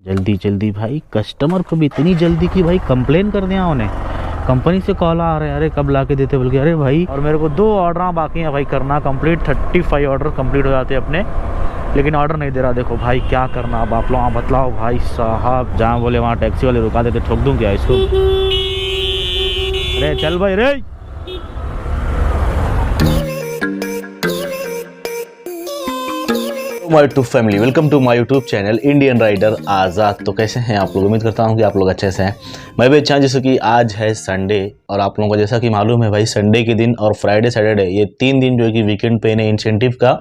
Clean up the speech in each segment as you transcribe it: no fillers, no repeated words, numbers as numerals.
जल्दी जल्दी भाई, कस्टमर को भी इतनी जल्दी कि भाई कंप्लेन कर दिया उन्हें। कंपनी से कॉल आ रहे हैं, अरे कब ला के देते बोल के। अरे भाई, और मेरे को 2 ऑर्डर बाकी हैं भाई करना कंप्लीट। 35 ऑर्डर कंप्लीट हो जाते हैं अपने, लेकिन ऑर्डर नहीं दे रहा। देखो भाई क्या करना अब आप लोग बतलाओ भाई साहब। जहाँ बोले वहाँ टैक्सी वाले रुका देते, ठोक दूँ क्या इसको? अरे चल भाई रे। My YouTube family, welcome to my YouTube channel Indian rider Azad. तो कैसे हैं आप लोग? उम्मीद करता हूं कि आप लोग अच्छे से हैं। मैं भी अच्छा हूं। जैसे कि आज है संडे और आप लोगों को जैसा कि मालूम है भाई, संडे के दिन और फ्राइडे सैटरडे ये 3 दिन जो है कि वीकेंड पे ने इंसेंटिव का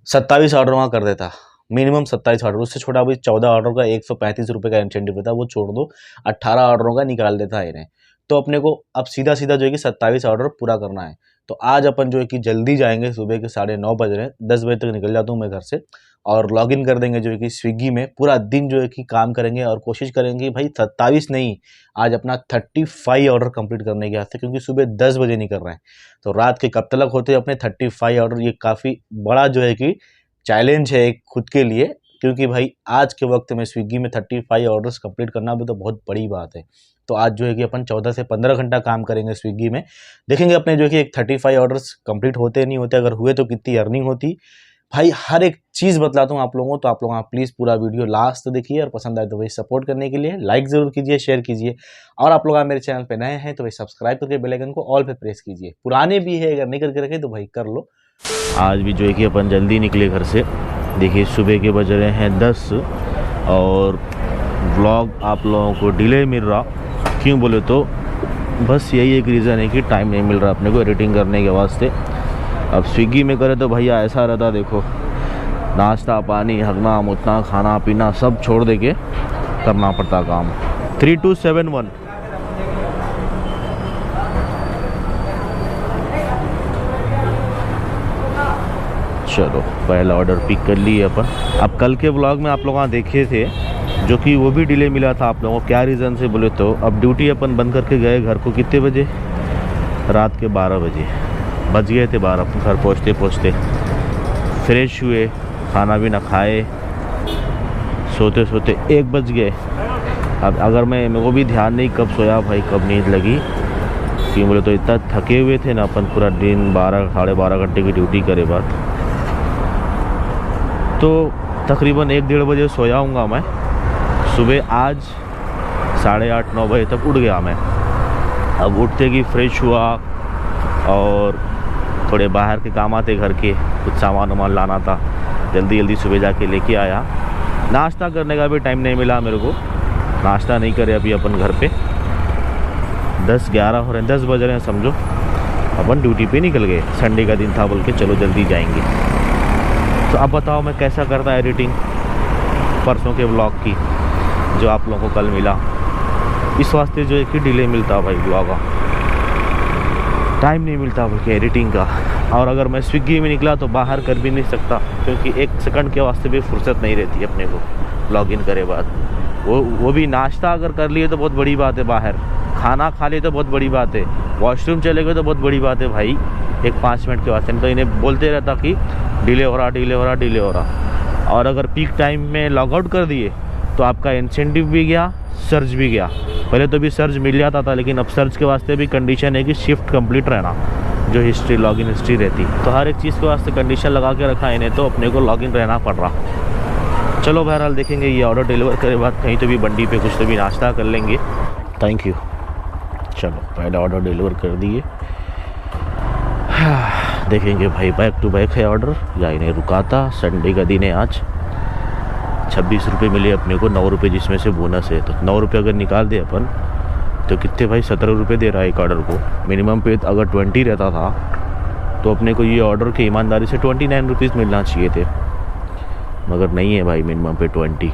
27 ऑर्डर वहाँ कर देता। मिनिमम 27 ऑर्डर, उससे छोटा भाई 14 ऑर्डर का 135 रुपये का इंसेंटिव देता, वो छोड़ दो। 18 ऑर्डरों का निकाल देता है इन्हें। तो अपने को अब सीधा सीधा जो है कि 27 ऑर्डर पूरा करना है। तो आज अपन जो है कि जल्दी जाएंगे, सुबह के 9:30 बज रहे हैं, 10 बजे तक निकल जाता हूँ मैं घर से और लॉगिन कर देंगे जो है कि स्विगी में। पूरा दिन जो है कि काम करेंगे और कोशिश करेंगे भाई 27 नहीं, आज अपना 35 ऑर्डर कंप्लीट करने के वास्ते, क्योंकि सुबह 10 बजे निकल रहे हैं। तो रात के कब तक होते हैं अपने 35 ऑर्डर। ये काफ़ी बड़ा जो है कि चैलेंज है खुद के लिए, क्योंकि भाई आज के वक्त में स्विगी में 35 ऑर्डर्स कंप्लीट करना भी तो बहुत बड़ी बात है। तो आज जो है कि अपन 14 से 15 घंटा काम करेंगे स्विगी में। देखेंगे अपने जो है कि एक 35 ऑर्डर्स कंप्लीट होते नहीं होते, अगर हुए तो कितनी अर्निंग होती। भाई हर एक चीज़ बतलाता हूँ आप लोगों को, तो आप लोग प्लीज़ पूरा वीडियो लास्ट देखिए और पसंद आए तो भाई सपोर्ट करने के लिए लाइक ज़रूर कीजिए, शेयर कीजिए। और आप लोग मेरे चैनल पे नए हैं तो भाई सब्सक्राइब करके बेल आइकन को ऑल पे प्रेस कीजिए। पुराने भी है, अगर नहीं करके रखे तो भाई कर लो। आज भी जो है कि अपन जल्दी निकले घर से। देखिए सुबह के बज रहे हैं 10 और व्लॉग आप लोगों को डिले मिल रहा। क्यों बोले तो बस यही एक रीज़न है कि टाइम नहीं मिल रहा अपने को एडिटिंग करने के वास्ते। अब स्विगी में करे तो भैया ऐसा रहता, देखो नाश्ता पानी हगना मुतना खाना पीना सब छोड़ दे के करना पड़ता काम। 3271 चलो पहला ऑर्डर पिक कर लिए अपन। अब कल के ब्लॉग में आप लोग देखे थे जो कि वो भी डिले मिला था आप लोगों को। क्या रीज़न से बोले तो अब ड्यूटी अपन बंद करके गए घर को कितने बजे? रात के 12 बजे बज गए थे 12 घर पहुँचते पहुँचते। फ्रेश हुए, खाना भी ना खाए, सोते सोते 1 बज गए। अब अगर मेरे को भी ध्यान नहीं कब सोया भाई, कब नींद लगी। क्यों बोले तो इतना थके हुए थे ना अपन, पूरा दिन 12 साढ़े 12 घंटे की ड्यूटी करे बाद। तो तकरीबन 1-1:30 बजे सोया हूँगा मैं। सुबह आज 8:30-9 बजे तक उठ गया मैं। अब उठते ही फ्रेश हुआ और थोड़े बाहर के काम आते घर के, कुछ सामान वामान लाना था, जल्दी जल्दी सुबह जाके लेके आया। नाश्ता करने का भी टाइम नहीं मिला मेरे को, नाश्ता नहीं करे अभी अपन घर पे। 10-11 हो रहे हैं, 10 बज रहे हैं समझो। अपन ड्यूटी पे निकल गए, संडे का दिन था बोल के चलो जल्दी जाएंगे। तो अब बताओ मैं कैसा करता एडिटिंग परसों के व्लॉग की जो आप लोगों को कल मिला। इस वास्ते जो है कि डिले मिलता भाई व्लॉग का, टाइम नहीं मिलता बल्कि एडिटिंग का। और अगर मैं स्विगी में निकला तो बाहर कर भी नहीं सकता, क्योंकि 1 सेकंड के वास्ते भी फुर्सत नहीं रहती अपने को लॉगिन करे बाद। वो भी नाश्ता अगर कर लिए तो बहुत बड़ी बात है, बाहर खाना खा लिए तो बहुत बड़ी बात है, वॉशरूम चले गए तो बहुत बड़ी बात है भाई। एक 5 मिनट के वास्ते तो इन्हें बोलते रहता कि डिले हो रहा डिले हो रहा डिले हो रहा। और अगर पीक टाइम में लॉग आउट कर दिए तो आपका इंसेंटिव भी गया, सर्च भी गया। पहले तो भी सर्च मिल जाता था, लेकिन अब सर्च के वास्ते भी कंडीशन है कि शिफ्ट कंप्लीट रहना, जो हिस्ट्री लॉगिन हिस्ट्री रहती। तो हर एक चीज़ के वास्ते कंडीशन लगा के रखा है इन्हें, तो अपने को लॉगिन रहना पड़ रहा। चलो बहरहाल देखेंगे ये ऑर्डर डिलीवर करे बाद कहीं तो भी बंडी पे कुछ तो भी नाश्ता कर लेंगे। Thank you. चलो पहला ऑर्डर डिलीवर कर दिए। देखेंगे भाई बैक टू बैक है ऑर्डर या इन्हें रुकाता। संडे का दिन है आज। 26 रुपये मिले अपने को, 9 रुपये जिसमें से बोनस है। तो 9 रुपये अगर निकाल दे अपन तो कितने भाई 17 रुपये दे रहा है एक ऑर्डर को। मिनिमम पे अगर 20 रहता था तो अपने को ये ऑर्डर के ईमानदारी से 29 रुपीज़ मिलना चाहिए थे, मगर नहीं है भाई मिनिमम पे 20।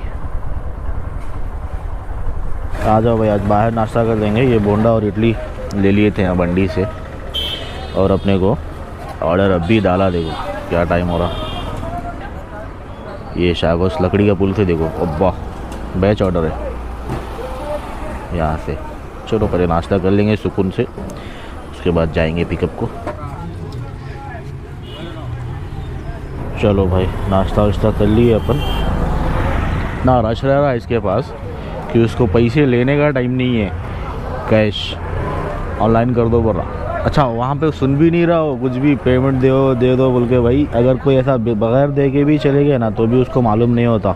आ जाओ भाई, आज बाहर नाश्ता कर देंगे। ये बोंडा और इडली ले लिए थे यहाँ बंडी से, और अपने को ऑर्डर अभी डाला। देखो क्या टाइम हो रहा। ये शागोस लकड़ी का पुल से देखो, अब्बा बैच ऑर्डर है यहाँ से। चलो पहले नाश्ता कर लेंगे सुकून से, उसके बाद जाएंगे पिकअप को। चलो भाई नाश्ता वाश्ता कर लिए अपन इतना रश रह रहा है इसके पास कि उसको पैसे लेने का टाइम नहीं है, कैश ऑनलाइन कर दो बोल रहा। अच्छा, वहाँ पे सुन भी नहीं रहा हो, कुछ भी पेमेंट दे दो बोल के। भाई अगर कोई ऐसा बगैर दे के भी चले गए ना तो भी उसको मालूम नहीं होता।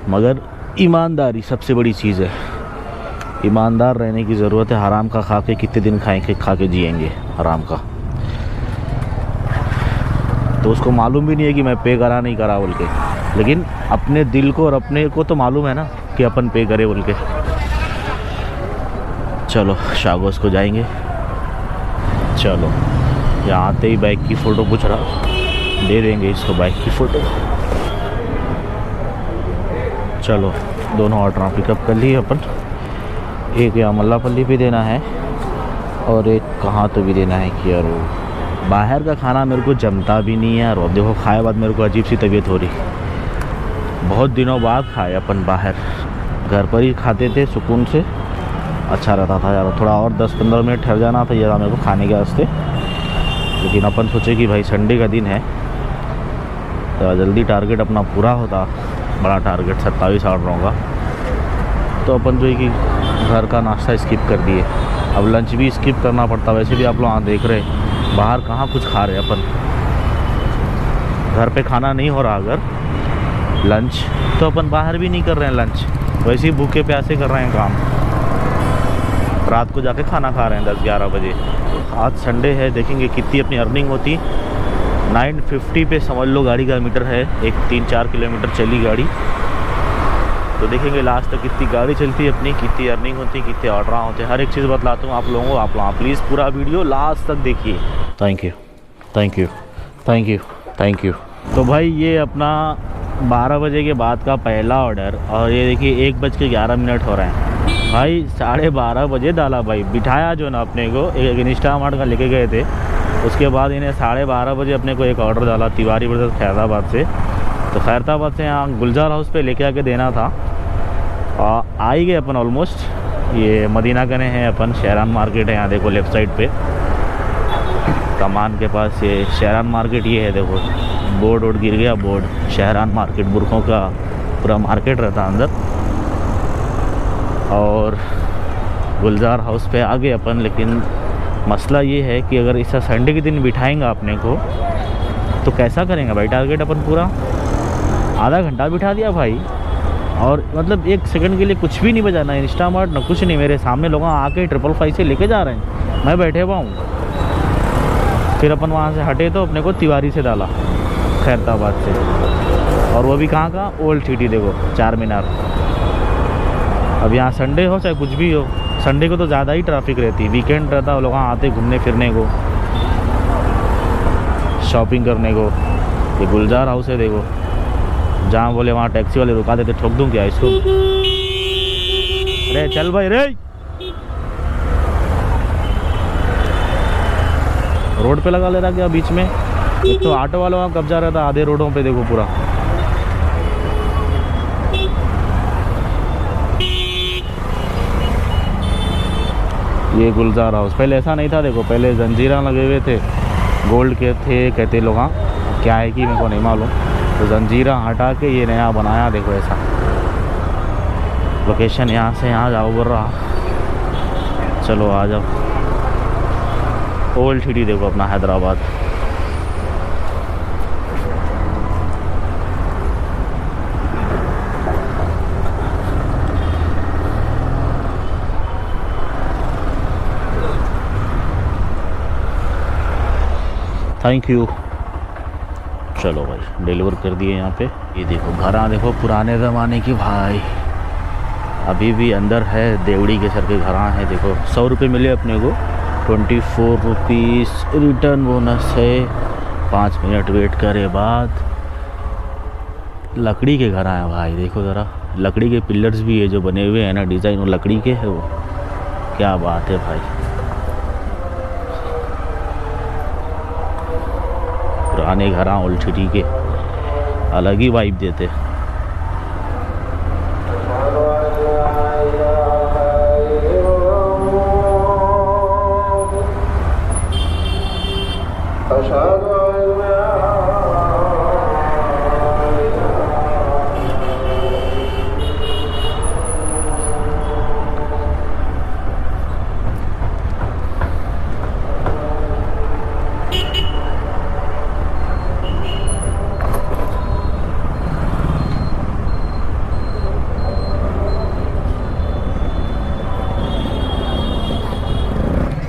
मगर ईमानदारी सबसे बड़ी चीज़ है, ईमानदार रहने की ज़रूरत है। हराम का खा के कितने दिन खा के जिएंगे हराम का। तो उसको मालूम भी नहीं है कि मैं पे करा नहीं करा बोल के, लेकिन अपने दिल को और अपने को तो मालूम है ना कि अपन पे करे बोल के। चलो शागोस को जाएंगे। चलो, यहाँ आते ही बाइक की फ़ोटो पूछ रहा, दे देंगे इसको बाइक की फ़ोटो। चलो, दोनों ऑटो पिकअप कर लिए अपन। एक यहाँ मल्लापल्ली पे देना है और एक कहाँ तो भी देना है कि यार वो बाहर का खाना मेरे को जमता भी नहीं है यार। अब देखो खाए बाद मेरे को अजीब सी तबीयत हो रही, बहुत दिनों बाद खाए अपन बाहर। घर पर ही खाते थे सुकून से, अच्छा रहता था यार। थोड़ा और 10-15 मिनट ठहर जाना था यार मेरे को खाने के वास्ते, लेकिन अपन सोचे कि भाई संडे का दिन है तो जल्दी टारगेट अपना पूरा होता, बड़ा टारगेट 27 ऑर्डरों का। तो अपन जो है कि घर का नाश्ता स्किप कर दिए, अब लंच भी स्किप करना पड़ता। वैसे भी आप लोग यहाँ देख रहे बाहर कहाँ कुछ खा रहे अपन, घर पे खाना नहीं हो रहा अगर लंच, तो अपन बाहर भी नहीं कर रहे हैं लंच, वैसे ही भूखे प्यासे कर रहे हैं काम। रात को जाके खाना खा रहे हैं 10-11 बजे। आज संडे है, देखेंगे कितनी अपनी अर्निंग होती। 950 पे समझ लो गाड़ी का मीटर है, एक 3-4 किलोमीटर चली गाड़ी, तो देखेंगे लास्ट तक कितनी गाड़ी चलती है अपनी, कितनी अर्निंग होती, कितने ऑर्डर होते हैं। हर एक चीज़ बतलाता हूँ आप लोगों को। आप लोग प्लीज़ पूरा वीडियो लास्ट तक देखिए। Thank you thank you thank you thank you. तो भाई ये अपना 12 बजे के बाद का पहला ऑर्डर, और ये देखिए 1:11 हो रहे हैं भाई। 12:30 बजे डाला भाई, बिठाया जो ना अपने को एक इंस्टामार्ट का लेके गए थे, उसके बाद इन्हें 12:30 बजे अपने को एक ऑर्डर डाला तिवारी ब्रदर्स खैरताबाद से। तो खैरताबाद से यहाँ गुलजार हाउस पे लेके आके देना था। आ ही गए अपन ऑलमोस्ट। ये मदीना गने हैं अपन, शहरान मार्केट है यहाँ देखो लेफ़्ट साइड पे कमान के पास। ये शहरान मार्केट ये है देखो, बोर्ड गिर गया, बोर्ड शहरान मार्केट, बुरखों का पूरा मार्केट रहता अंदर। और गुलजार हाउस पे आ गए अपन, लेकिन मसला ये है कि अगर इस संडे के दिन बिठाएंगे अपने को तो कैसा करेंगे भाई टारगेट अपन पूरा। आधा घंटा बिठा दिया भाई, और मतलब 1 सेकंड के लिए कुछ भी नहीं बजाना, इंस्टामार्ट ना कुछ नहीं। मेरे सामने लोग आके 555 से लेके जा रहे हैं, मैं बैठे हुआ हूँ। फिर अपन वहाँ से हटे तो अपने को तिवारी से डाला खैरताबाद से, और वो भी कहाँ का, ओल्ड सिटी देखो, 4 मीनार। अब यहाँ संडे हो चाहे कुछ भी हो, संडे को तो ज़्यादा ही ट्रैफिक रहती, वीकेंड रहता है, लोग आते घूमने फिरने को, शॉपिंग करने को। ये गुलजार हाउस है देखो, जहाँ बोले वहाँ टैक्सी वाले रुका देते, ठोक दूँ क्या इसको। अरे चल भाई रे, रोड पे लगा ले रहा क्या बीच में। एक तो ऑटो वालों का कब्जा रहता आधे रोडों पे देखो पूरा। ये गुलजार हाउस पहले ऐसा नहीं था देखो, पहले जंजीरा लगे हुए थे, गोल्ड के थे कहते लोग, क्या है कि मेरे को नहीं मालूम। तो जंजीरा हटा के ये नया बनाया देखो ऐसा। लोकेशन यहाँ से यहाँ जाओ बोल रहा, चलो आ जाओ। ओल्ड सिटी देखो अपना हैदराबाद। Thank you. चलो भाई डिलीवर कर दिए यहाँ पे। ये देखो घर देखो पुराने ज़माने की भाई, अभी भी अंदर है, देवड़ी के सर के घर हैं देखो। 100 रुपये मिले अपने को, 24 रुपीज़ रिटर्न बोनस है। 5 मिनट वेट करे बाद लकड़ी के घर आए भाई, देखो ज़रा लकड़ी के पिलर्स भी है जो बने हुए हैं ना, डिज़ाइन वो लकड़ी के है, वो क्या बात है भाई। पुराने घर ओल्ड सिटी के अलग ही वाइब देते।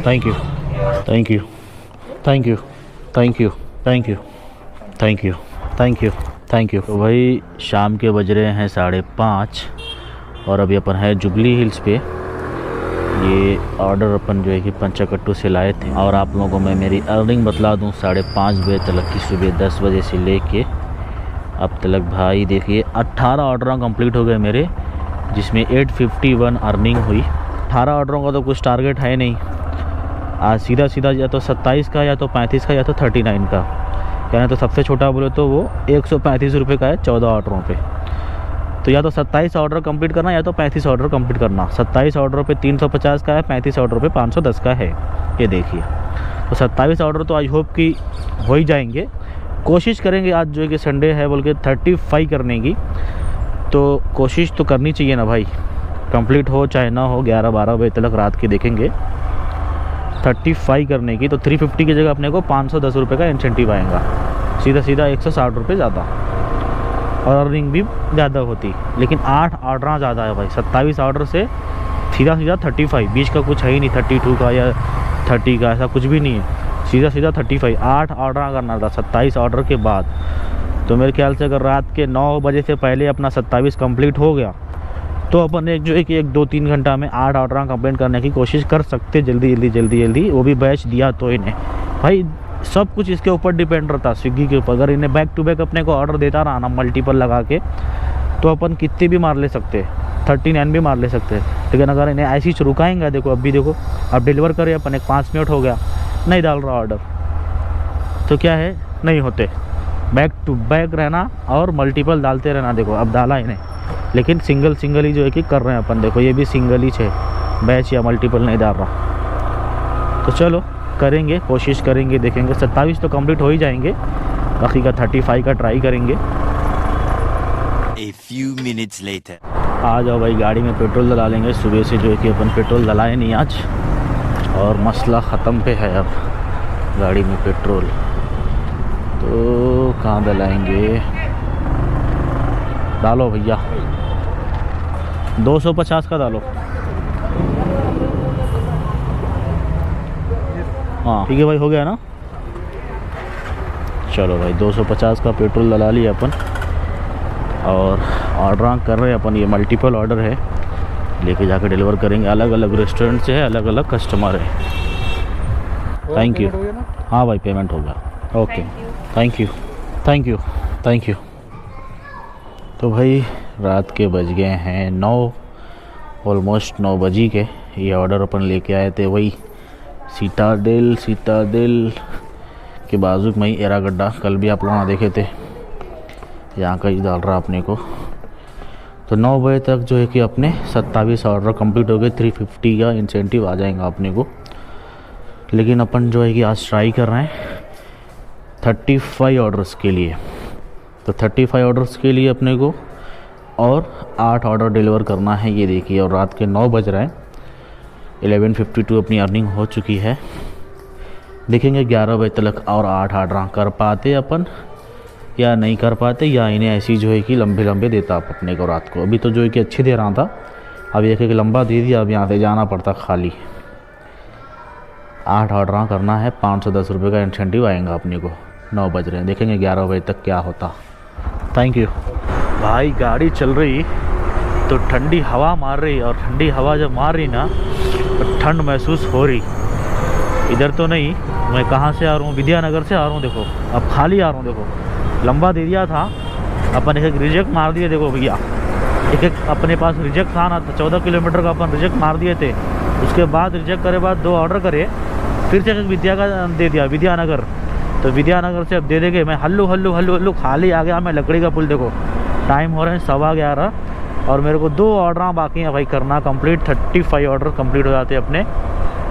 Thank you thank you thank you thank you thank you thank you thank you thank you. तो भाई शाम के बज रहे हैं 5:30 और अभी अपन है जुबली हिल्स पे। ये ऑर्डर अपन जो है कि पंचाकट्टू से लाए थे और आप लोगों को मैं मेरी अर्निंग बतला दूं 5:30 बजे तक की, सुबह 10 बजे से लेके अब तक भाई देखिए 18 ऑर्डर कंप्लीट हो गए मेरे, जिसमें 851 अर्निंग हुई। 18 ऑर्डरों का तो कुछ टारगेट है नहीं, आज सीधा सीधा या तो 27 का या तो 35 का या तो 39 का, यानी तो सबसे छोटा बोले तो वो 135 रुपये का है 14 ऑर्डरों पे। तो या तो 27 ऑर्डर कंप्लीट करना या तो 35 ऑर्डर कंप्लीट करना। 27 ऑर्डर पे 350 का है, 35 ऑर्डर पे 510 का है, ये देखिए। तो 27 ऑर्डर तो आई होप कि हो ही जाएंगे। कोशिश करेंगे आज जो है कि संडे है बोल के 35 करने की, तो कोशिश तो करनी चाहिए ना भाई, कंप्लीट हो चाहे ना हो। 11-12 बजे तक रात के देखेंगे 35 करने की। तो 350 की जगह अपने को 510 रुपये का इंसेंटिव आएगा, सीधा सीधा 160 रुपये ज़्यादा, और अर्निंग भी ज़्यादा होती। लेकिन 8 ऑर्डर ज़्यादा है भाई, 27 ऑर्डर से सीधा सीधा 35, बीच का कुछ है ही नहीं, 32 का या 30 का, ऐसा कुछ भी नहीं है, सीधा सीधा 35। 8 ऑर्डर करना था 27 ऑर्डर के बाद। तो मेरे ख्याल से अगर रात के 9 बजे से पहले अपना 27 कंप्लीट हो गया तो अपन एक जो है कि 1-2-3 घंटा में 8 ऑर्डर कंप्लीट करने की कोशिश कर सकते, जल्दी, वो भी बैच दिया तो इन्हें भाई। सब कुछ इसके ऊपर डिपेंड रहता, स्विगी के ऊपर। अगर इन्हें बैक टू बैक अपने को ऑर्डर देता रहा ना मल्टीपल लगा के, तो अपन कितने भी मार ले सकते, 39 भी मार ले सकते। लेकिन अगर इन्हें ऐसे ही रुकाएंगे, देखो अभी देखो, अब डिलीवर करें अपन, 5 मिनट हो गया नहीं डाल रहा ऑर्डर, तो क्या है, नहीं होते। बैक टू बैक रहना और मल्टीपल डालते रहना। देखो अब डाला इन्हें, लेकिन सिंगल ही जो है कि कर रहे हैं अपन। देखो ये भी सिंगल ही है, बैच या मल्टीपल नहीं डाल रहा। तो चलो करेंगे, कोशिश करेंगे, देखेंगे। 27 तो कंप्लीट हो ही जाएंगे, बाकी का 35 का ट्राई करेंगे। A few minutes later. आ जाओ भाई, गाड़ी में पेट्रोल डला लेंगे। सुबह से जो है कि अपन पेट्रोल डलाए नहीं आज, और मसला ख़त्म पे है अब गाड़ी में पेट्रोल। तो कहाँ डलाएंगे, डालो भैया 250 का डालो। हाँ ठीक है भाई, हो गया ना। चलो भाई 250 का पेट्रोल डला लिया अपन, और ऑर्डर कर रहे हैं अपन। ये मल्टीपल ऑर्डर है, लेके जाकर डिलीवर करेंगे। अलग अलग रेस्टोरेंट से है, अलग अलग कस्टमर है। Thank you. हाँ भाई पेमेंट हो गया, okay thank you thank you thank you. तो भाई रात के बज गए हैं 9, ऑलमोस्ट 9 बजी के। ये ऑर्डर अपन लेके आए थे वही सीताडेल के बाजू में ही एरागड्डा, कल भी आप लोगों ने देखे थे, यहाँ का ही डाल रहा अपने को। तो 9 बजे तक जो है कि अपने 27 ऑर्डर कंप्लीट हो गए, 350 का इंसेंटिव आ जाएगा अपने को। लेकिन अपन जो है कि आज ट्राई कर रहे हैं 35 ऑर्डर्स के लिए। तो 35 ऑर्डर्स के लिए अपने को और 8 ऑर्डर डिलीवर करना है, ये देखिए। और रात के 9 बज रहे हैं, 11:52 अपनी अर्निंग हो चुकी है। देखेंगे 11 बजे तक और 8 ऑर्डर कर पाते अपन या नहीं कर पाते, या इन्हें ऐसी जो है कि लंबे देता अपने को रात को। अभी तो जो है कि अच्छे दे रहा था, अब एक लंबा दे दिया, अब यहाँ से जाना पड़ता खाली। 8 ऑर्डर करना है, 510 रुपये का इंसेंटिव आएगा अपने को। 9 बज रहे हैं, देखेंगे 11 बजे तक क्या होता। थैंक यू भाई। गाड़ी चल रही तो ठंडी हवा मार रही, और ठंडी हवा जब मार रही ना तो ठंड महसूस हो रही। इधर तो नहीं, मैं कहाँ से आ रहा हूँ, विद्यानगर से आ रहा हूँ। देखो अब खाली आ रहा हूँ, देखो लंबा दे दिया था अपन, एक रिजेक्ट मार दिए। देखो भैया, एक अपने पास रिजेक्ट था ना, 14 किलोमीटर का अपन रिजेक्ट मार दिए थे। उसके बाद रिजेक्ट करे बाद 2 ऑर्डर करे, फिर से विद्या का दे दिया, विद्यानगर। तो विद्यानगर से अब दे देंगे। मैं हल्लू खाली आ गया मैं, लकड़ी का पुल। देखो टाइम हो रहे हैं 11:15, और मेरे को 2 ऑर्डर बाकी हैं भाई करना कंप्लीट। 35 ऑर्डर कंप्लीट हो जाते अपने,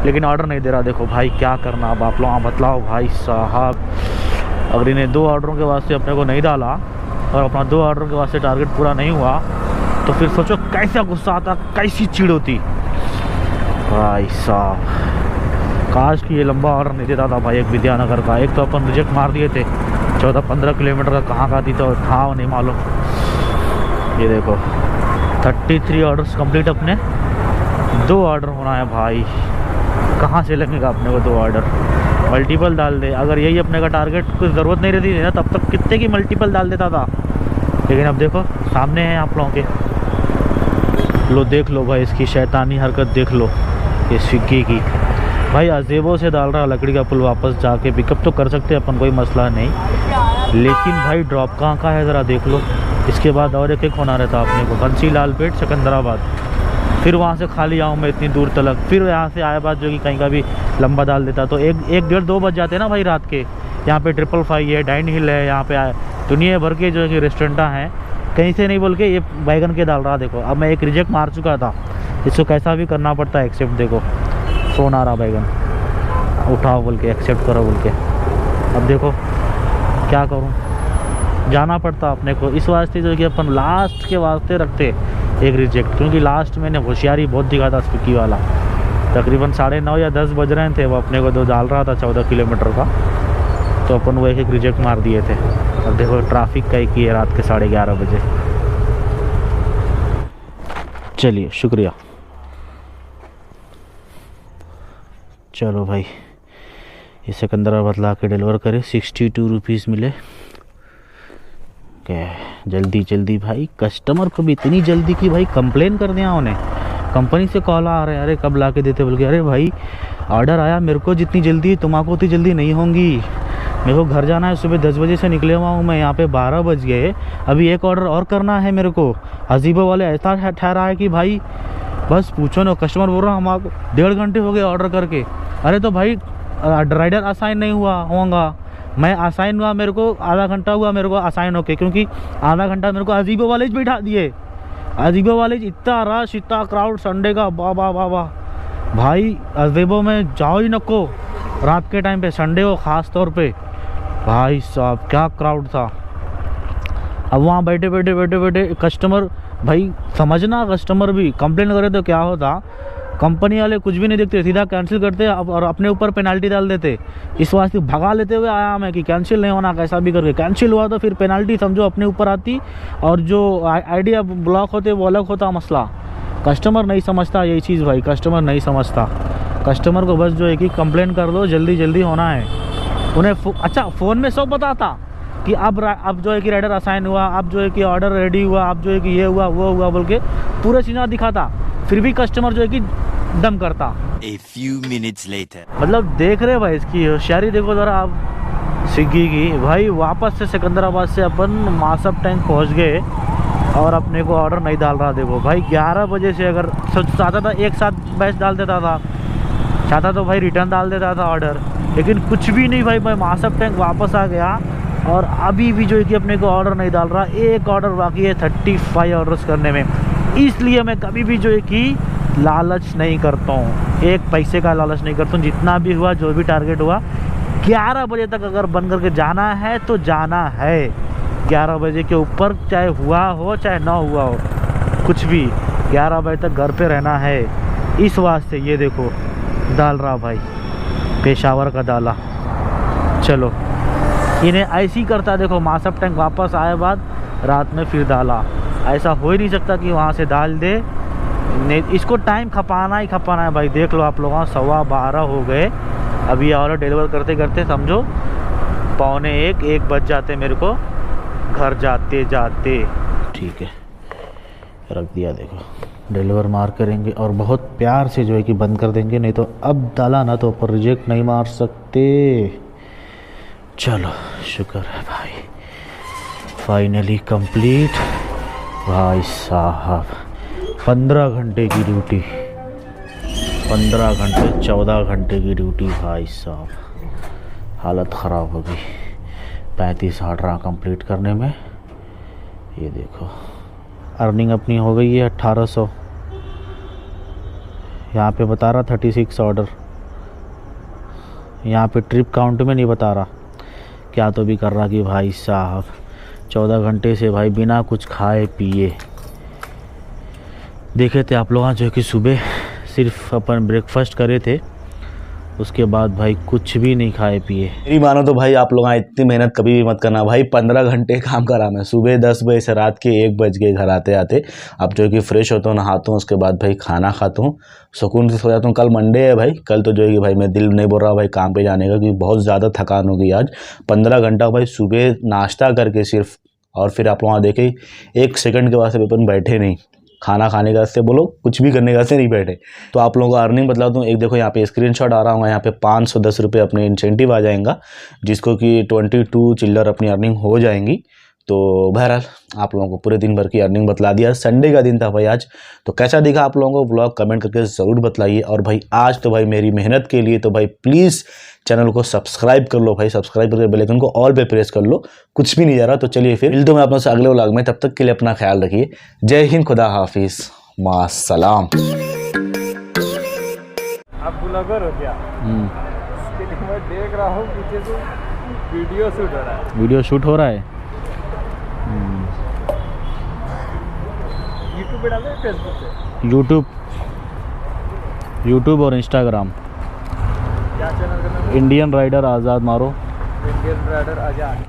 लेकिन ऑर्डर नहीं दे रहा। देखो भाई क्या करना अब, आप लोग बतलाओ भाई साहब। अगर इन्हें 2 ऑर्डरों के वास्ते अपने को नहीं डाला, और अपना 2 ऑर्डरों के वास्ते टारगेट पूरा नहीं हुआ, तो फिर सोचो कैसा गुस्सा आता, कैसी चिड़ होती भाई साहब। काश कि ये लंबा ऑर्डर नहीं देता था भाई, एक विद्यानगर का। एक तो अपन रिजेक्ट मार दिए थे, 14-15 किलोमीटर का कहाँ का थी तो था नहीं मालूम। ये देखो 33 ऑर्डर्स कंप्लीट अपने, 2 ऑर्डर होना है भाई। कहाँ से लगेगा अपने को 2 ऑर्डर। मल्टीपल डाल दे, अगर यही अपने का टारगेट कुछ ज़रूरत नहीं रहती थी ना, तब तक कितने की मल्टीपल डाल देता था। लेकिन अब देखो सामने हैं आप लोगों के, लो देख लो भाई इसकी शैतानी हरकत देख लो ये स्विगी की। भाई अजेबो से डाल रहा लकड़ी का पुल, वापस जाके पिकअप तो कर सकते हैं अपन, कोई मसला नहीं, लेकिन भाई ड्रॉप कहाँ का है ज़रा देख लो। इसके बाद और एक होना रहता अपने को, बंसी लालपेट सिकंदराबाद, फिर वहाँ से खाली आऊँ मैं इतनी दूर तलक, फिर यहाँ से आए बाद जो कि कहीं का भी लंबा डाल देता तो 1-1:30-2 बज जाते ना भाई रात के। यहाँ पे 555 है, डाइन हिल है, यहाँ पे दुनिया भर के जो है कि रेस्टोरेंटा हैं, कहीं से नहीं बोल के ये बैगन के डाल रहा। देखो अब मैं एक रिजेक्ट मार चुका था, इसको कैसा भी करना पड़ता है एक्सेप्ट। देखो फ़ोन आ रहा बैगन उठाओ बोल के, एक्सेप्ट करो बोल के। अब देखो क्या करूँ, जाना पड़ता अपने को। इस वास्ते जो कि अपन लास्ट के वास्ते रखते एक रिजेक्ट, क्योंकि लास्ट मैंने होशियारी बहुत दिखा था स्विगी वाला। तकरीबन 9:30 या 10 बज रहे थे, वो अपने को 2 डाल रहा था 14 किलोमीटर का, तो अपन वो एक रिजेक्ट मार दिए थे। अब देखो ट्रैफिक का ही है रात के 11:30 बजे। चलिए शुक्रिया। चलो भाई ये सिकंदराबाद ला के डिलीवर करे, 62 रुपीज़ मिले। क्या जल्दी जल्दी भाई, कस्टमर को भी इतनी जल्दी कि भाई कंप्लेन कर दिया उन्हें। कंपनी से कॉल आ रहे हैं, अरे कब ला के देते बोल के। अरे भाई ऑर्डर आया, मेरे को जितनी जल्दी है तुम्हारा उतनी जल्दी नहीं होंगी। मेरे को घर जाना है, सुबह 10 बजे से निकले हुआ हूँ मैं, यहाँ पे 12 बज गए, अभी एक ऑर्डर और करना है मेरे को। अजीबो वाले ऐसा ठहरा है कि भाई बस पूछो ना। कस्टमर बोल रहा हम आपको 1.5 घंटे हो गए ऑर्डर करके। अरे तो भाई राइडर असाइन नहीं होगा, मैं असाइन हुआ, मेरे को आधा घंटा हुआ मेरे को असाइन होके, क्योंकि आधा घंटा मेरे को अजीबो वाले बैठा दिए। अजीबो वाले इतना रश, इतना क्राउड संडे का, वाह वाह वाह वाह भाई। अजीबो में जाओ ही नको रात के टाइम पे, संडे को ख़ास तौर पे भाई साहब क्या क्राउड था। अब वहाँ बैठे बैठे बैठे बैठे कस्टमर, भाई समझना कस्टमर भी कंप्लेन करे तो क्या होता, कंपनी वाले कुछ भी नहीं देखते, सीधा कैंसिल करते और अपने ऊपर पेनल्टी डाल देते। इस वास्ते भगा लेते हुए आया मैं कि कैंसिल नहीं होना, कैसा भी करके। कैंसिल हुआ तो फिर पेनल्टी समझो अपने ऊपर आती, और जो आइडिया ब्लॉक होते वो अलग होता मसला। कस्टमर नहीं समझता यही चीज़ भाई, कस्टमर नहीं समझता। कस्टमर को बस जो है कि कंप्लेन कर दो, जल्दी जल्दी होना है उन्हें। अच्छा फ़ोन में सब बताता कि अब जो है कि राइडर असाइन हुआ, अब जो है कि ऑर्डर रेडी हुआ, अब जो है कि ये हुआ वो हुआ बोल के पूरा चीज़ दिखाता, फिर भी कस्टमर जो है कि दम करता। A few minutes later. मतलब देख रहे भाई इसकी होशियारी देखो ज़रा आप स्विगी की। भाई वापस से सिकंदराबाद से अपन मासब टैंक पहुंच गए और अपने को ऑर्डर नहीं डाल रहा। देखो भाई 11 बजे से अगर चाहता था एक साथ बैच डाल देता था, चाहता तो भाई रिटर्न डाल देता था ऑर्डर, लेकिन कुछ भी नहीं भाई। मैं मासब टैंक वापस आ गया और अभी भी जो है कि अपने को ऑर्डर नहीं डाल रहा। एक ऑर्डर बाकी है 35 ऑर्डर्स करने में। इसलिए मैं कभी भी जो है कि लालच नहीं करता हूँ, एक पैसे का लालच नहीं करता हूँ। जितना भी हुआ, जो भी टारगेट हुआ, 11 बजे तक अगर बंद करके जाना है तो जाना है। 11 बजे के ऊपर चाहे हुआ हो चाहे ना हुआ हो, कुछ भी 11 बजे तक घर पे रहना है। इस वास्ते ये देखो डाल रहा भाई, पेशावर का डाला। चलो इन्हें ऐसे ही करता। देखो मासब टैंक वापस आए बाद रात में फिर डाला। ऐसा हो ही नहीं सकता कि वहाँ से डाल दे, इसको टाइम खपाना ही खपाना है भाई। देख लो आप लोगों, 12:15 हो गए। अभी और डिलीवर करते करते समझो 12:45-1 बज जाते मेरे को घर जाते जाते। ठीक है रख दिया। देखो डिलीवर मार करेंगे और बहुत प्यार से जो है कि बंद कर देंगे, नहीं तो अब डाला ना तो ऊपर रिजेक्ट नहीं मार सकते। चलो शुक्र है भाई, फाइनली कंप्लीट। भाई साहब 15 घंटे की ड्यूटी, 15 घंटे 14 घंटे की ड्यूटी भाई साहब, हालत ख़राब हो गई 35 ऑर्डर कंप्लीट करने में। ये देखो अर्निंग अपनी हो गई है 1800, यहाँ पे बता रहा 36 ऑर्डर, यहाँ पे ट्रिप काउंट में नहीं बता रहा। क्या तो भी कर रहा कि भाई साहब 14 घंटे से भाई बिना कुछ खाए पिए। देखे थे आप लोग जो कि सुबह सिर्फ अपन ब्रेकफास्ट करे थे उसके बाद भाई कुछ भी नहीं खाए पिए। मेरी मानो तो भाई आप लोग इतनी मेहनत कभी भी मत करना भाई। 15 घंटे काम करा मैं, सुबह 10 बजे से रात के 1 बज गए घर आते आते। अब जो है कि फ्रेश होता हूँ, नहाता हूँ, उसके बाद भाई खाना खाता हूँ, सुकून से सो जाता हूँ। कल मंडे है भाई, कल तो जो है कि भाई मैं दिल नहीं बोल रहा भाई काम पे जाने का, क्योंकि बहुत ज़्यादा थकान हो गई आज। 15 घंटा भाई सुबह नाश्ता करके सिर्फ, और फिर आप वहाँ देखे 1 सेकंड के वास्ते अपन बैठे नहीं, खाना खाने का से बोलो कुछ भी करने का से नहीं बैठे। तो आप लोगों को अर्निंग बतला दूँ, एक देखो यहाँ पे स्क्रीनशॉट आ रहा होगा, यहाँ पे 510 रुपये अपने इंसेंटिव आ जाएगा, जिसको कि 22 चिल्लर अपनी अर्निंग हो जाएंगी। तो बहरहाल आप लोगों को पूरे दिन भर की अर्निंग बतला दिया। संडे का दिन था भाई आज, तो कैसा दिखा आप लोगों को ब्लॉग कमेंट करके ज़रूर बतलाइए। और भाई आज तो भाई मेरी मेहनत के लिए तो भाई प्लीज़ चैनल को सब्सक्राइब कर लो भाई, सब्सक्राइब करके बेल आइकन को ऑल पे प्रेस कर लो। कुछ भी नहीं जा रहा, तो चलिए फिर मिलते हैं आप लोगों से अगले व्लॉग में। तब तक के लिए अपना ख्याल रखिए। जय हिंद, खुदा हाफिज़, मास्सलाम। आप ब्लॉगर हो क्या? इसके लिए मैं देख रहा हूँ पीछे से वीडियो शूट हो रहा है। वीडियो शूट हो रहा है। यूट्यूब पे डाले, फेसबुक पे? यूट्यूब और इंस्टाग्राम। क्या चैनल का नाम है? इंडियन राइडर आज़ाद मारो। इंडियन राइडर आजाद।